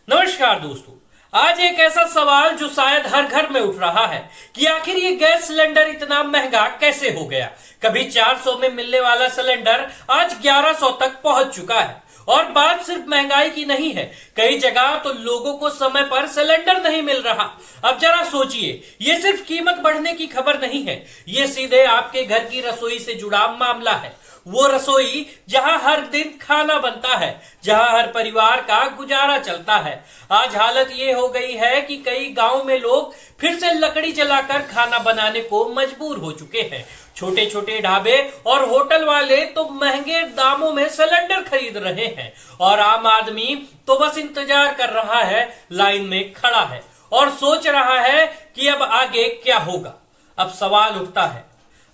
नमस्कार दोस्तों। आज एक ऐसा सवाल जो शायद हर घर में उठ रहा है कि आखिर ये गैस सिलेंडर इतना महंगा कैसे हो गया। कभी 400 में मिलने वाला सिलेंडर आज 1100 तक पहुंच चुका है। और बात सिर्फ महंगाई की नहीं है, कई जगह तो लोगों को समय पर सिलेंडर नहीं मिल रहा। अब जरा सोचिए, ये सिर्फ कीमत बढ़ने की खबर नहीं है, ये सीधे आपके घर की रसोई से जुड़ा मामला है। वो रसोई जहां हर दिन खाना बनता है, जहां हर परिवार का गुजारा चलता है। आज हालत ये हो गई है कि कई गांव में लोग फिर से लकड़ी जलाकर खाना बनाने को मजबूर हो चुके हैं। छोटे छोटे ढाबे और होटल वाले तो महंगे दामों में सिलेंडर खरीद रहे हैं और आम आदमी तो बस इंतजार कर रहा है, लाइन में खड़ा है और सोच रहा है कि अब आगे क्या होगा। अब सवाल उठता है,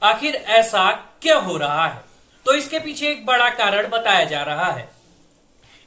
आखिर ऐसा क्यों हो रहा है? तो इसके पीछे एक बड़ा कारण बताया जा रहा है,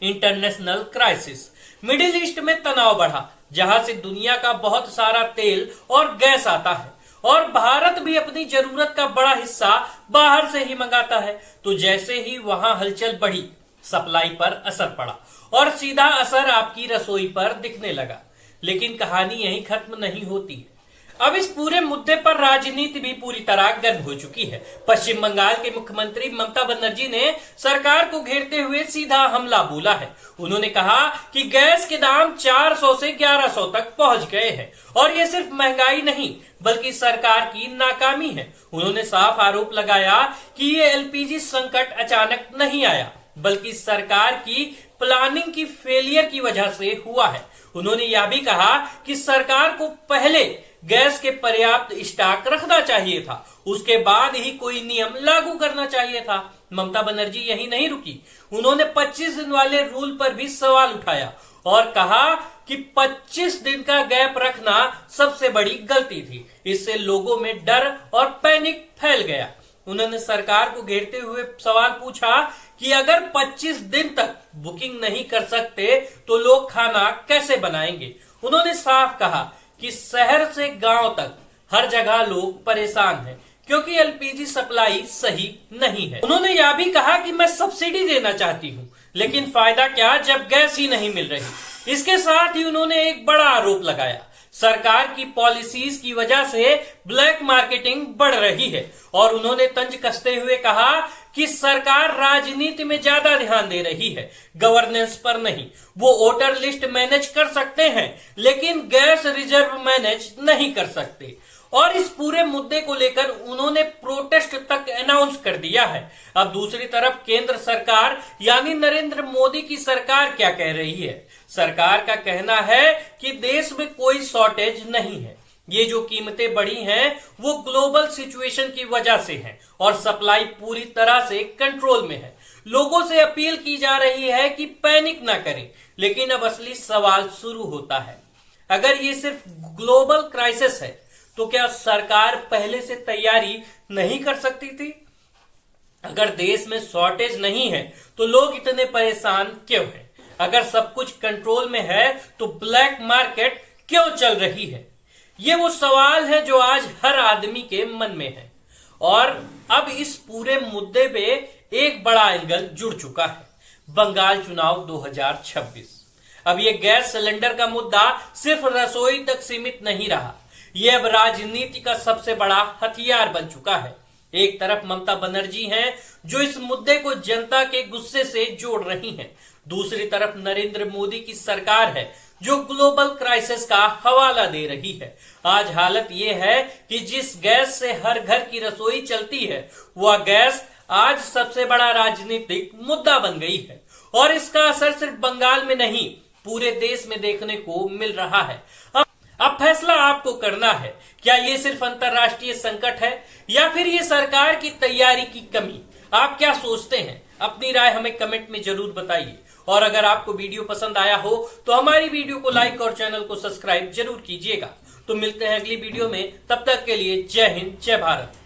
इंटरनेशनल क्राइसिस। मिडिल ईस्ट में तनाव बढ़ा, जहां से दुनिया का बहुत सारा तेल और गैस आता है और भारत भी अपनी जरूरत का बड़ा हिस्सा बाहर से ही मंगाता है। तो जैसे ही वहां हलचल बढ़ी, सप्लाई पर असर पड़ा और सीधा असर आपकी रसोई पर दिखने लगा। लेकिन कहानी यहीं खत्म नहीं होती है। अब इस पूरे मुद्दे पर राजनीति भी पूरी तरह गर्म हो चुकी है। पश्चिम बंगाल के मुख्यमंत्री ममता बनर्जी ने सरकार को घेरते हुए सीधा हमला बोला है। उन्होंने कहा कि गैस के दाम 400 से 1100 तक पहुंच गए हैं और ये सिर्फ महंगाई नहीं बल्कि सरकार की नाकामी है। उन्होंने साफ आरोप लगाया कि ये एलपीजी संकट अचानक नहीं आया बल्कि सरकार की प्लानिंग की फेलियर की वजह से हुआ है। उन्होंने यह भी कहा कि सरकार को पहले गैस के पर्याप्त स्टॉक रखना चाहिए था, उसके बाद ही कोई नियम लागू करना चाहिए था। ममता बनर्जी यही नहीं रुकी, उन्होंने 25 दिन वाले रूल पर भी सवाल उठाया और कहा कि 25 दिन का गैप रखना सबसे बड़ी गलती थी। इससे लोगों में डर और पैनिक फैल गया। उन्होंने सरकार को घेरते हुए सवाल पूछा कि अगर 25 दिन तक बुकिंग नहीं कर सकते तो लोग खाना कैसे बनाएंगे। उन्होंने साफ कहा कि शहर से गांव तक हर जगह लोग परेशान हैं क्योंकि एलपीजी सप्लाई सही नहीं है। उन्होंने यह भी कहा कि मैं सब्सिडी देना चाहती हूं, लेकिन फायदा क्या जब गैस ही नहीं मिल रही। इसके साथ ही उन्होंने एक बड़ा आरोप लगाया, सरकार की पॉलिसीज की वजह से ब्लैक मार्केटिंग बढ़ रही है और उन्होंने तंज कसते हुए कहा कि सरकार राजनीति में ज्यादा ध्यान दे रही है, गवर्नेंस पर नहीं। वो वोटर लिस्ट मैनेज कर सकते हैं लेकिन गैस रिजर्व मैनेज नहीं कर सकते। और इस पूरे मुद्दे को लेकर उन्होंने प्रोटेस्ट तक अनाउंस कर दिया है। अब दूसरी तरफ केंद्र सरकार यानी नरेंद्र मोदी की सरकार क्या कह रही है? सरकार का कहना है कि देश में कोई शॉर्टेज नहीं है, ये जो कीमतें बढ़ी हैं वो ग्लोबल सिचुएशन की वजह से है और सप्लाई पूरी तरह से कंट्रोल में है। लोगों से अपील की जा रही है कि पैनिक ना करें। लेकिन अब असली सवाल शुरू होता है, अगर ये सिर्फ ग्लोबल क्राइसिस है तो क्या सरकार पहले से तैयारी नहीं कर सकती थी? अगर देश में शॉर्टेज नहीं है तो लोग इतने परेशान क्यों हैं? अगर सब कुछ कंट्रोल में है तो ब्लैक मार्केट क्यों चल रही है? ये वो सवाल है जो आज हर आदमी के मन में है। और अब इस पूरे मुद्दे पे एक बड़ा एंगल जुड़ चुका है, बंगाल चुनाव 2026। अब ये गैस सिलेंडर का मुद्दा सिर्फ रसोई तक सीमित नहीं रहा, ये अब राजनीति का सबसे बड़ा हथियार बन चुका है। एक तरफ ममता बनर्जी हैं जो इस मुद्दे को जनता के गुस्से से जोड़ रही हैं, दूसरी तरफ नरेंद्र मोदी की सरकार है जो ग्लोबल क्राइसिस का हवाला दे रही है। आज हालत यह है कि जिस गैस से हर घर की रसोई चलती है वह गैस आज सबसे बड़ा राजनीतिक मुद्दा बन गई है और इसका असर सिर्फ बंगाल में नहीं पूरे देश में देखने को मिल रहा है। अब फैसला आपको करना है, क्या ये सिर्फ अंतरराष्ट्रीय संकट है या फिर ये सरकार की तैयारी की कमी? आप क्या सोचते हैं? अपनी राय हमें कमेंट में जरूर बताइए। और अगर आपको वीडियो पसंद आया हो तो हमारी वीडियो को लाइक और चैनल को सब्सक्राइब जरूर कीजिएगा। तो मिलते हैं अगली वीडियो में, तब तक के लिए जय हिंद, जय भारत।